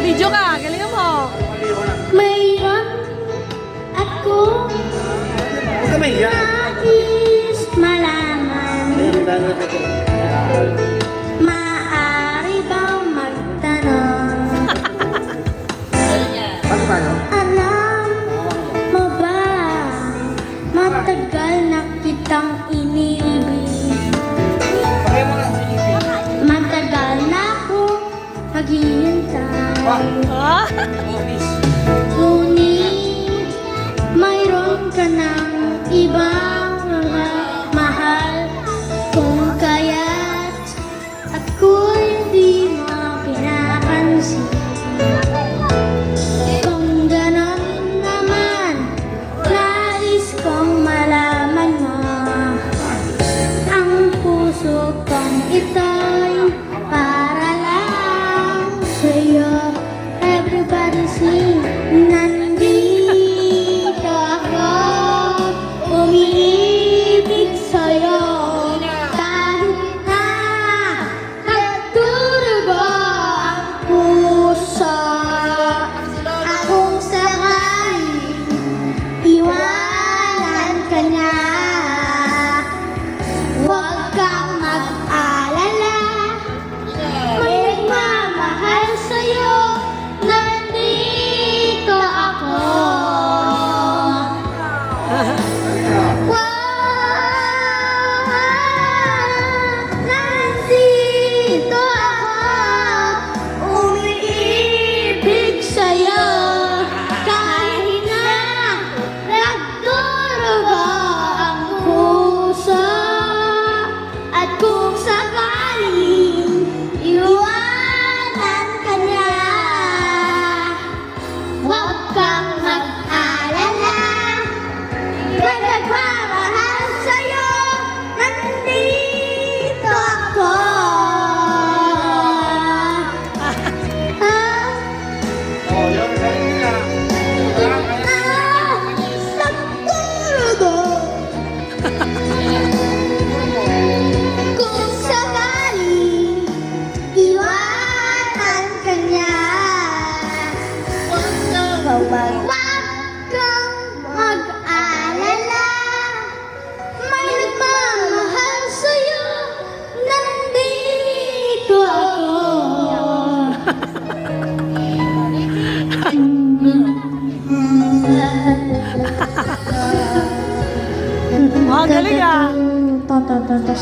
Video ka, galingan mo. Mayroon ako Huwag ka mahiya. nais malaman. Maaari bang magtanong? Paano? Alam mo ba, matagal na kitang iniibig. Matagal na ako naghihintay. Ah? Ngunit mayroon ka ng ibang mga mahal. Kung kaya't ako'y di mo pinapansin. Kung ganon naman, nais kong malaman mo. Ang puso kong ito'y para lang sa'yo. Everybody sing, nandito ako, umiibig sa'yo. Kahit na nagdurugo ang puso, akong sakaling iwanan ka na. Huwag kang mag-alala, may nagmamahal sa'yo. Nandito ako. Nandito ako, umiibig sa'yo. Kahit na nagdurugo ang puso, at kung sakaling iwanan ka niya, huwag kang mag-alala, may nagmamahal sa'yo. Nandito ako. Oh, yun. Galing nila. Nagdurugo. Kung sakaling iwanan ka niya, huwag kang mag-alala, may nagmamahal sa'yo. Nandito ako. Ah, galing ah. Totototos